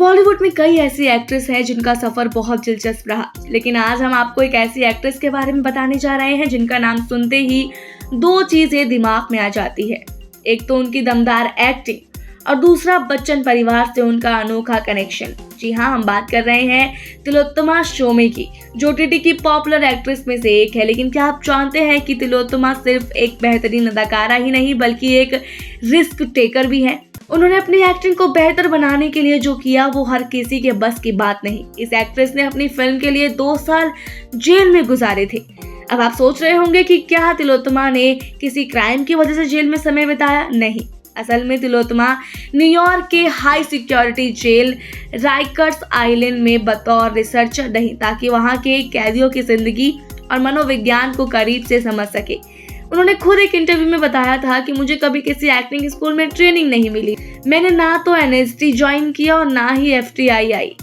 बॉलीवुड में कई ऐसी एक्ट्रेस हैं जिनका सफर बहुत दिलचस्प रहा, लेकिन आज हम आपको एक ऐसी एक्ट्रेस के बारे में बताने जा रहे हैं जिनका नाम सुनते ही दो चीजें दिमाग में आ जाती है। एक तो उनकी दमदार एक्टिंग और दूसरा बच्चन परिवार से उनका अनोखा कनेक्शन। जी हाँ, हम बात कर रहे हैं तिलोत्तमा शोमे की, जो OTT की पॉपुलर एक्ट्रेस में से एक है। लेकिन क्या आप जानते हैं कि तिलोत्तमा सिर्फ एक बेहतरीन अदाकारा ही नहीं बल्कि एक रिस्क टेकर भी है। उन्होंने अपनी एक्टिंग को बेहतर बनाने के लिए जो किया वो हर किसी के बस की बात नहीं। इस एक्ट्रेस ने अपनी फिल्म के लिए 2 साल जेल में गुजारे थे। अब आप सोच रहे होंगे कि क्या तिलोत्तमा ने किसी क्राइम की वजह से जेल में समय बिताया? नहीं, असल में तिलोत्तमा न्यूयॉर्क के हाई सिक्योरिटी जेल राइकर्स आइलैंड में बतौर रिसर्चर रही, ताकि वहां के कैदियों की जिंदगी और मनोविज्ञान को करीब से समझ सके। उन्होंने खुद एक इंटरव्यू में बताया था कि मुझे कभी किसी एक्टिंग स्कूल में ट्रेनिंग नहीं मिली। मैंने ना तो NST ज्वाइन किया और ना ही FTI आई।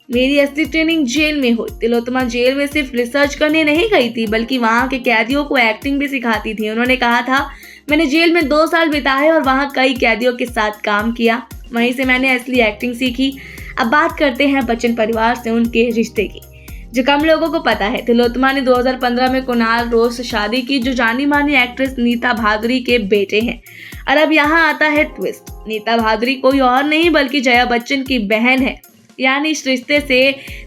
मेरी असली ट्रेनिंग जेल में हुई। तिलोत्तमा जेल में सिर्फ रिसर्च करने नहीं गई थी बल्कि वहाँ के कैदियों को एक्टिंग भी सिखाती थी। उन्होंने कहा था, मैंने जेल में 2 साल बिताए और वहाँ कई कैदियों के साथ काम किया। वहीं से मैंने असली एक्टिंग सीखी। अब बात करते हैं बच्चन परिवार से उनके रिश्ते की, जो कम लोगों को पता है। तिलोत्तमा ने 2015 में कुणाल रोज से शादी की, जो जानी मानी एक्ट्रेस नीता भादुरी के बेटे हैं। और अब यहाँ आता है ट्विस्ट। नीता भादुरी कोई और नहीं बल्कि जया बच्चन की बहन है, यानी इस रिश्ते से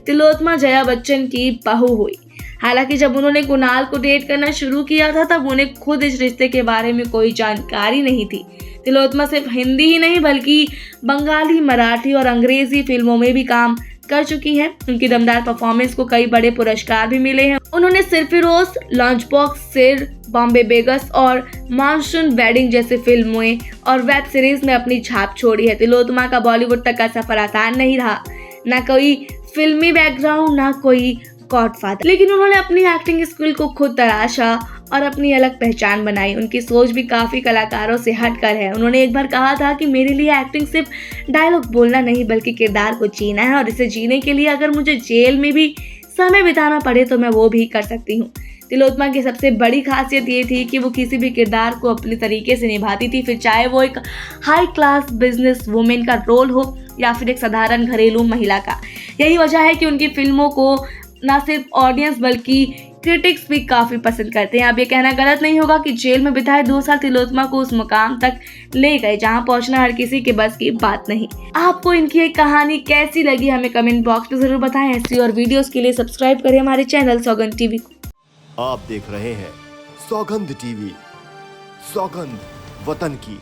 तिलोत्तमा जया बच्चन की बहू हुई। हालांकि जब उन्होंने कुणाल को डेट करना शुरू किया था तब उन्हें खुद इस रिश्ते के बारे में कोई जानकारी नहीं थी। तिलोत्तमा सिर्फ हिंदी ही नहीं बल्कि बंगाली, मराठी और अंग्रेजी फिल्मों में भी काम कर चुकी हैं। उनकी दमदार परफॉर्मेंस को कई बड़े पुरस्कार भी मिले हैं। उन्होंने सिरफिरोज, लंच बॉक्स, सिर, बॉम्बे बेगस और मानसून वेडिंग जैसे फिल्मों और वेब सीरीज में अपनी छाप छोड़ी है। तिलोत्तमा का बॉलीवुड तक का सफर आसान नहीं रहा, ना कोई फिल्मी बैकग्राउंड, ना कोई गॉडफादर, लेकिन उन्होंने अपनी एक्टिंग स्किल को खुद तराशा और अपनी अलग पहचान बनाई। उनकी सोच भी काफी कलाकारों से हटकर है। उन्होंने एक बार कहा था कि मेरे लिए एक्टिंग सिर्फ डायलॉग बोलना नहीं बल्कि किरदार को जीना है, और इसे जीने के लिए अगर मुझे जेल में भी समय बिताना पड़े तो मैं वो भी कर सकती हूँ। तिलोत्तमा की सबसे बड़ी खासियत ये थी कि वो किसी भी किरदार को अपने तरीके से निभाती थी, फिर चाहे वो एक हाई क्लास बिजनेस वुमेन का रोल हो या फिर एक साधारण घरेलू महिला का। यही वजह है कि उनकी फिल्मों को ना सिर्फ ऑडियंस बल्कि क्रिटिक्स भी काफी पसंद करते हैं। अब ये कहना गलत नहीं होगा कि जेल में बिताए 2 साल तिलोत्तमा को उस मुकाम तक ले गए जहां पहुंचना हर किसी के बस की बात नहीं। आपको इनकी एक कहानी कैसी लगी हमें कमेंट बॉक्स में जरूर बताएं। ऐसी और वीडियोस के लिए सब्सक्राइब करें हमारे चैनल सौगंध टीवी को। आप देख रहे हैं सौगंध टीवी, सौगंध वतन की।